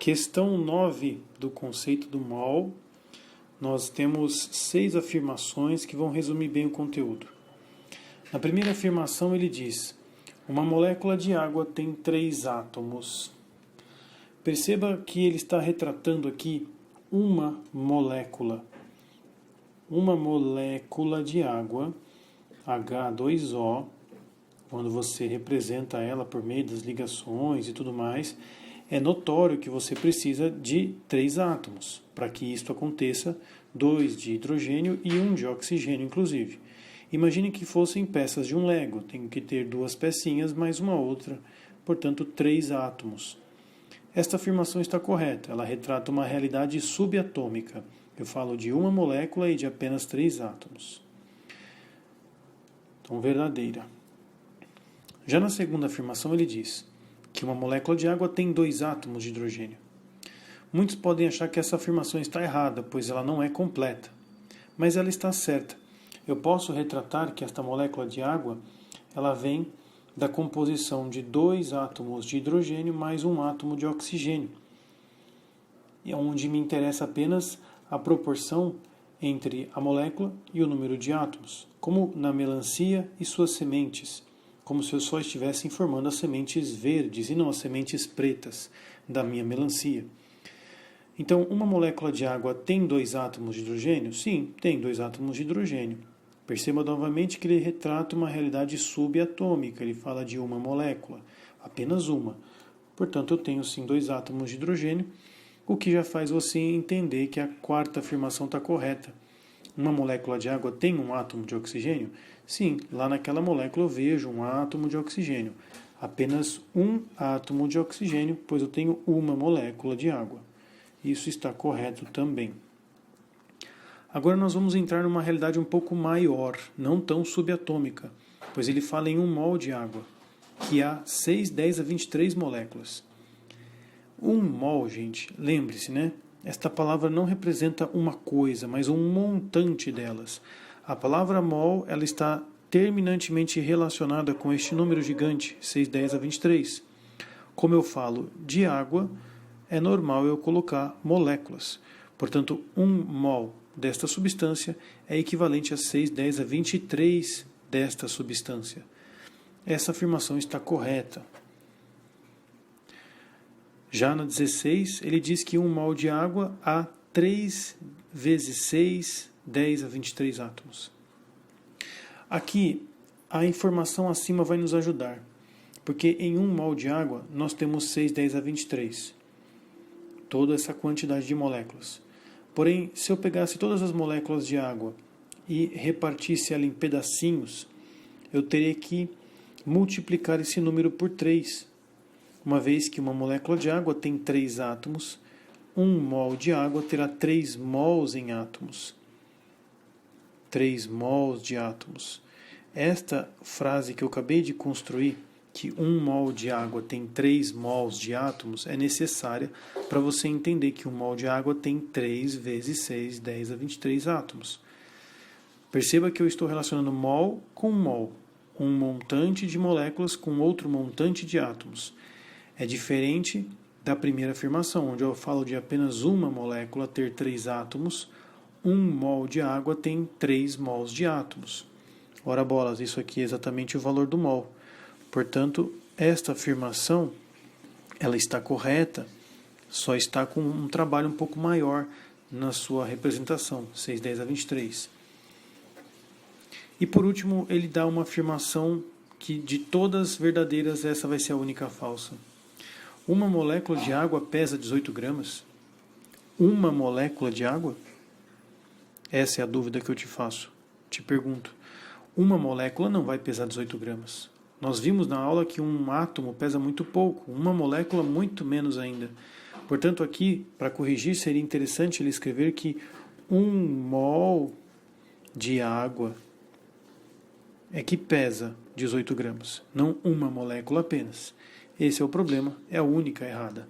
Questão 9 do conceito do mol. Nós temos 6 afirmações que vão resumir bem o conteúdo. Na primeira afirmação ele diz: uma molécula de água tem 3 átomos. Perceba que ele está retratando aqui uma molécula. Uma molécula de água, H2O, quando você representa ela por meio das ligações e tudo mais, é notório que você precisa de 3 átomos. Para que isto aconteça, 2 de hidrogênio e 1 de oxigênio, inclusive. Imagine que fossem peças de um Lego. Tem que ter 2 pecinhas mais uma outra, portanto 3 átomos. Esta afirmação está correta. Ela retrata uma realidade subatômica. Eu falo de uma molécula e de apenas 3 átomos. Então, verdadeira. Já na segunda afirmação ele diz que uma molécula de água tem 2 átomos de hidrogênio. Muitos podem achar que essa afirmação está errada, pois ela não é completa. Mas ela está certa. Eu posso retratar que esta molécula de água ela vem da composição de 2 átomos de hidrogênio mais 1 átomo de oxigênio. E é onde me interessa apenas a proporção entre a molécula e o número de átomos, como na melancia e suas sementes, como se eu só estivesse informando as sementes verdes e não as sementes pretas da minha melancia. Então, uma molécula de água tem 2 átomos de hidrogênio? Sim, tem 2 átomos de hidrogênio. Perceba novamente que ele retrata uma realidade subatômica, ele fala de uma molécula, apenas uma. Portanto, eu tenho sim 2 átomos de hidrogênio, o que já faz você entender que a quarta afirmação está correta. Uma molécula de água tem 1 átomo de oxigênio? Sim, lá naquela molécula eu vejo 1 átomo de oxigênio. Apenas 1 átomo de oxigênio, pois eu tenho uma molécula de água. Isso está correto também. Agora nós vamos entrar numa realidade um pouco maior, não tão subatômica, pois ele fala em 1 mol de água, que há 6, 10 a 23 moléculas. 1 mol, gente, lembre-se, né? Esta palavra não representa uma coisa, mas um montante delas. A palavra mol ela está terminantemente relacionada com este número gigante, 6, 10 a 23. Como eu falo de água, é normal eu colocar moléculas. Portanto, 1 mol desta substância é equivalente a 6, 10 a 23 desta substância. Essa afirmação está correta. Já na 16, ele diz que 1 mol de água há 3 vezes 6, 10 a 23 átomos. Aqui, a informação acima vai nos ajudar, porque em 1 mol de água nós temos 6, 10 a 23. Toda essa quantidade de moléculas. Porém, se eu pegasse todas as moléculas de água e repartisse ela em pedacinhos, eu teria que multiplicar esse número por 3. Uma vez que uma molécula de água tem 3 átomos, 1 mol de água terá 3 mols em átomos. 3 mols de átomos. Esta frase que eu acabei de construir, que 1 mol de água tem 3 mols de átomos, é necessária para você entender que 1 mol de água tem 3 vezes 6, 10 a 23 átomos. Perceba que eu estou relacionando mol com mol, um montante de moléculas com outro montante de átomos. É diferente da primeira afirmação, onde eu falo de apenas uma molécula ter 3 átomos, 1 mol de água tem 3 mols de átomos. Ora bolas, isso aqui é exatamente o valor do mol. Portanto, esta afirmação, ela está correta, só está com um trabalho um pouco maior na sua representação, 6, 10 a 23. E por último, ele dá uma afirmação que de todas verdadeiras, essa vai ser a única falsa. Uma molécula de água pesa 18 gramas? Uma molécula de água? Essa é a dúvida que eu te faço. Te pergunto. Uma molécula não vai pesar 18 gramas. Nós vimos na aula que um átomo pesa muito pouco, uma molécula muito menos ainda. Portanto, aqui, para corrigir, seria interessante ele escrever que 1 mol de água é que pesa 18 gramas, não uma molécula apenas. Esse é o problema, é a única errada.